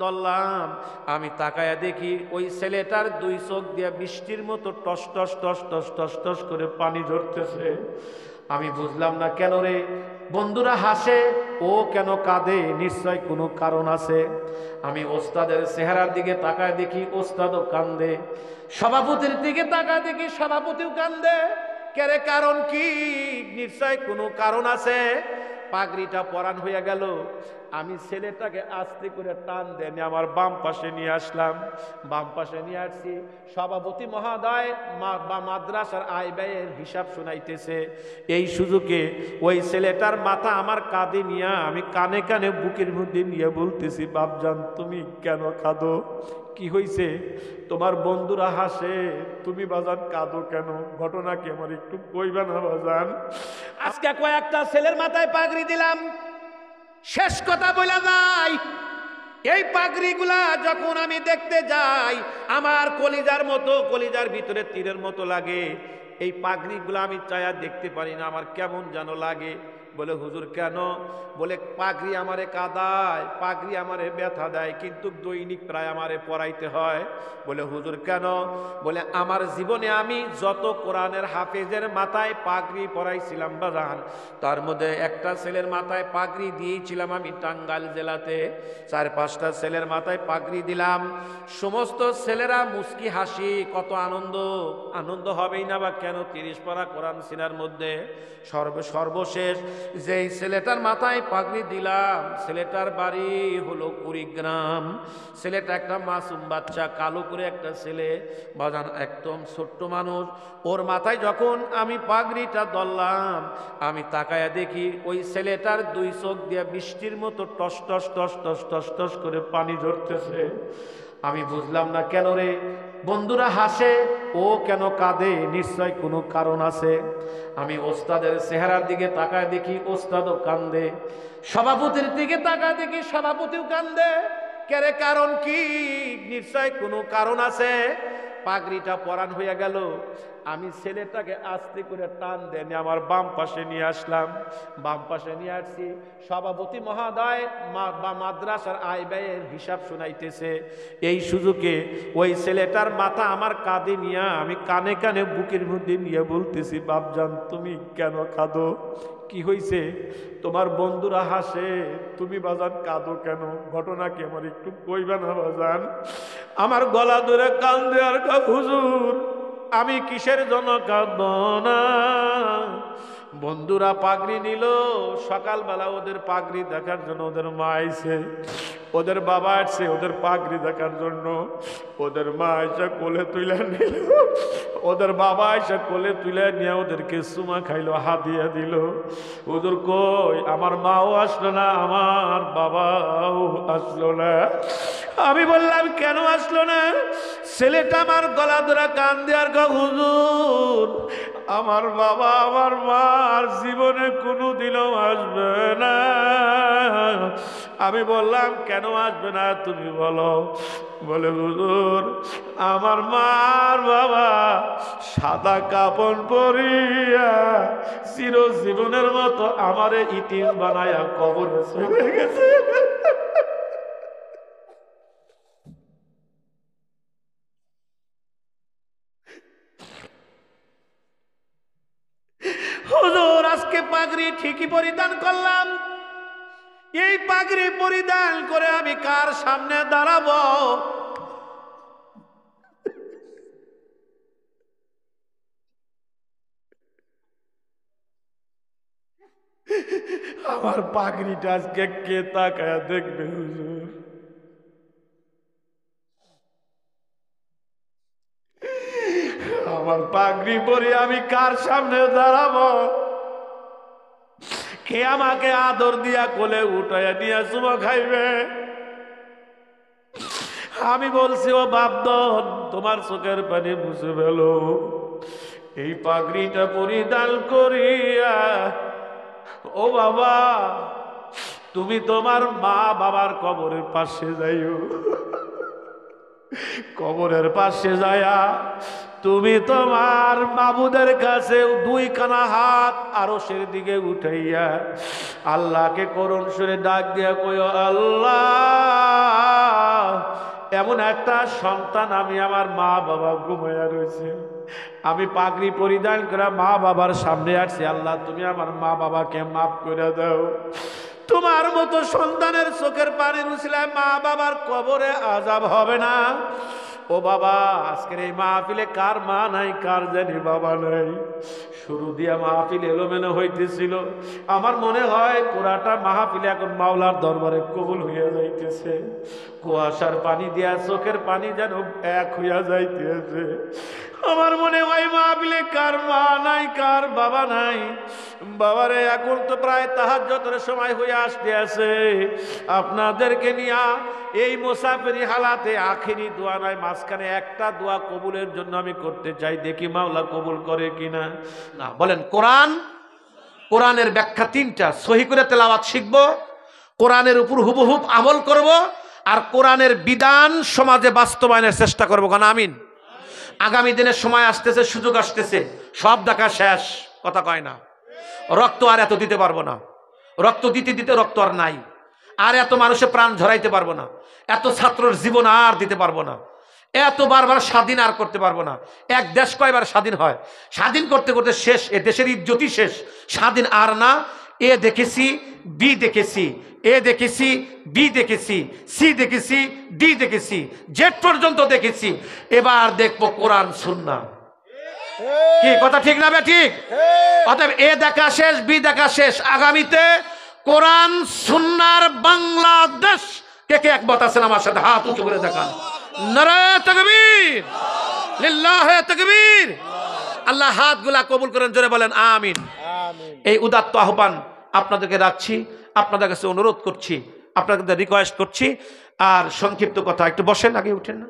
ধরলাম, আমি তাকায়া দেখি ওই ছেলেটার দুই চোখ দিয়ে বৃষ্টির মতো toss toss toss toss toss toss করে পানি ঝরতেছে। আমি বুঝলাম না কেন রে। বন্ধুরা হাসে, ও কেন কাঁদে? নিশ্চয় কোনো কারণ আছে। আমি ওস্তাদের চেহারার দিকে তাকায় দেখি ওস্তাদও কান্দে, সভাপতির দিকে তাকায় দেখি সভাপতিও কান্দে। কেরে কারণ কি? নিশ্চয় কোনো কারণ আছে। পাগড়িটা পরান হয়ে গেল। আমি ছেলেটাকে আস্তে করে টান দেন আমার বাম পাশে নিয়ে আসলাম। বাম পাশে নিয়ে আসছি, সভাপতি মহোদয় বা মাদ্রাসার আয় ব্যয়ের হিসাব শুনাইতেছে। এই সুযোগে ওই ছেলেটার মাথা আমার কাঁধে নিয়ে আমি কানে কানে বুকের মধ্যে নিয়ে বলতেছি, বাপজান তুমি কেন কাঁদো? কি হইছে? তোমার বন্ধুরা হাসে, তুমি বাজান কাঁদো কেন? ঘটনা কি আমার একটু কইবা না বাজান? আজকে কয়েকটা ছেলের মাথায় পাগড়ি দিলাম, শেষ কথা বলা যায়। এই পাগড়িগুলা যখন আমি দেখতে যাই আমার কলিজার মতো, কলিজার ভিতরে তীরের মতো লাগে। এই পাগড়িগুলা আমি চায়া দেখতে পারি না, আমার কেমন যেন লাগে। বলে হুজুর কেন? বলে পাগড়ি আমারে কাঁদায়, পাগড়ি আমারে ব্যথা দেয়, কিন্তু দৈনিক প্রায় আমারে পড়াইতে হয়। বলে হুজুর কেন? বলে আমার জীবনে আমি যত কোরআনের হাফেজের মাথায় পাগড়ি পরাইছিলাম বাজান, তার মধ্যে একটা ছেলের মাথায় পাগড়ি দিয়েছিলাম আমি টাঙ্গাইল জেলাতে। 4-5টা ছেলের মাথায় পাগড়ি দিলাম। সমস্ত ছেলেরা মুস্কি হাসি, কত আনন্দ। আনন্দ হবেই না বা কেন? 30 পারা কোরআন সিনার মধ্যে সর্বশেষ যেই ছেলেটার মাথায় পাগড়ি দিলাম, ছেলেটার বাড়ি হলো কুড়িগ্রাম। ছেলেটা একটা মাসুম বাচ্চা, কালো করে একটা ছেলে বাজান, একদম ছোট্ট মানুষ। ওর মাথায় যখন আমি পাগড়িটা ধরলাম, আমি তাকায়া দেখি ওই ছেলেটার দুই চোখ দিয়ে বৃষ্টির মতো toss toss toss toss toss toss করে পানি ঝরতেছে। আমি বুঝলাম না কেন রে। বন্ধুরা হাসে, ও কেন কাঁদে? নিশ্চয় কোনো কারণ আছে। আমি ওস্তাদের চেহারার দিকে তাকায় দেখি ওস্তাদও কান্দে, সভাপতির দিকে তাকায় দেখি সভাপতিও কান্দে। কেরে কারণ কি? নিশ্চয় কোনো কারণ আছে। পাগড়িটা পরান হয়ে গেল। আমি ছেলেটাকে আস্তে করে টান দেন আমার বাম পাশে নিয়ে আসলাম। বাম পাশে নিয়ে আসছি, সভাপতি মহোদয় বা মাদ্রাসার আয় ব্যয়ের হিসাব শুনাইতেছে। এই সুযোগে ওই ছেলেটার মাথা আমার কাঁধে নিয়ে আমি কানে কানে বুকের মধ্যে নিয়ে বলতেছি, বাপজান তুমি কেন কাঁদো? কি হইছে? তোমার বন্ধুরা হাসে, তুমি বাজান কাঁদো কেন? ঘটনা কি আমার একটু কইবা না বাজান? আমার গলা ধরে কান্দে আর হুজুর আমি কিসের জন্য কাঁদবো না? বন্ধুরা পাগড়ি নিল, সকালবেলা ওদের পাগড়ি দেখার জন্য ওদের মা আইছে, ওদের বাবা আসছে ওদের পাগড়ি দেখার জন্য। ওদের মা আইসা কোলে তুলে নিল, ওদের বাবা আইসা কোলে তুলে নিয়ে ওদেরকে চুমা খাইলো, হাদিয়া দিল। হুজুর কই? আমার মাও আসলো না, আমার বাবাও আসলো না। আমি বললাম কেন আসলো না? ছেলেটা আমার গলা ধরা কান্দে আর হুজুর আমার বাবা আমার মা আর জীবনে কোনোদিনও আসবে না। আমি বললাম কেন আসবে না তুমি বলো? বলে হুজুর আমার মা আর বাবা সাদা কাপড় পরিয়া চিরজীবনের মতো আমারে ইতিম বানায়া কবরে চলে গেছে। হুজুর আজকে পাগড়ি ঠিকই পরিধান করলাম, এই পাগড়ি পরিধান করে আমি কার সামনে দাঁড়াবো? আমার পাগড়িটা আজকে কে তাকায়া দেখবে হুজুর? আমার পাগড়ি পরে আমি কার সামনে দাঁড়াবো? কে আমাকে আদর দিয়া কোলে উঠাইয়া নিয়ে চুমা খাইবে? আমি বলছি ও বাপদন তোমার চোখের পানি মুছে ফেলো, এই পাগড়িটা পরিধান করিয়া ও বাবা তুমি তোমার মা বাবার কবরের পাশে যাইও, কবরের পাশে যায়া তুমি তোমার মাবুদের কাছে 2 খানা হাত আরশের দিকে উঠাইয়া আল্লাহকে করুণ সুরে ডাক দিয়া কইও, আল্লাহ এমন একটা সন্তান, আমি আমার মা বাবা ঘুমাইয়া রয়েছে, আমি পাগড়ি পরিধান করে মা বাবার সামনে আসছি, আল্লাহ তুমি আমার মা বাবাকে মাফ করে দাও। তোমার মতো সন্তানের চোখের পানির উছিলায় মা বাবার কবরে আযাব হবে না। ও বাবা, আজকের এই মাহফিলে কার মা নাই, কার জানি বাবা নাই। শুরু দিয়া মাহফিল এলোমেলো হইতেছিল, আমার মনে হয় পুরাটা মাহফিল এখন মাওলার দরবারে কবুল হইয়া যাইতেছে। কুয়াশার পানি দিয়া চোখের পানি যেন এক হইয়া যাইতেছে। আমার মনে হয় মাহফিলে কার মা নাই, কার বাবা নাই। বাবারে, এখন তো প্রায় তাহাজ্জুদের সময় হয়ে আসতে আছে। আপনাদেরকে নিয়া এই মুসাফিরি হালাতে আখেরি দোয়া নয়, মাঝখানে একটা দোয়া কবুলের জন্য আমি করতে চাই, দেখি মাওলা কবুল করে কিনা। না বলেন, কোরআনের ব্যাখ্যা তিনটা, সহি করে তেলাওয়াত শিখব, কোরআনের উপর হুবহুব আমল করব, আর কোরআনের বিধান সমাজে বাস্তবায়নের চেষ্টা করব। কারণ আমিন। আগামী দিনের সময় আসতেছে, সুযোগ আসতেছে, সব দেখা শেষ, কথা কয় না। রক্ত আর এত দিতে পারবো না, রক্ত দিতে দিতে রক্ত আর নাই, আর এত মানুষের প্রাণ ঝরাইতে পারবো না, এত ছাত্রের জীবন আর দিতে পারবো না, এত বারবার স্বাধীন আর করতে পারবো না। এক দেশ কয়বার স্বাধীন হয়? স্বাধীন করতে করতে শেষ, এ দেশের ইজ্জতই শেষ, স্বাধীন আর না। এ দেখেছি, বি দেখেছি, এ দেখেছি, বি দেখেছি, সি দেখেছি, ডি দেখেছি, জেড পর্যন্ত দেখেছি। এবার দেখবো কোরআন সুন্নাহ। কি কথা ঠিক না বে ঠিক? অতএব এ দেখা শেষ, বি দেখা শেষ, আগামীতে কোরআন সুন্নাহর বাংলাদেশ। কে কে একমত আছেন আমার সাথে? হাত উঁচু করে দেখান। নারায়ে তাকবীর, লিল্লাহে তাকবীর। আল্লাহ হাতগুলা কবুল করেন, জোরে বলেন আমিন। এই উদাত্ত আহ্বান আপনাদেরকে রাখছি, আপনাদের কাছে অনুরোধ করছি, আপনাদের রিকোয়েস্ট করছি। আর সংক্ষিপ্ত কথা, একটু বসেন, আগে উঠেন না।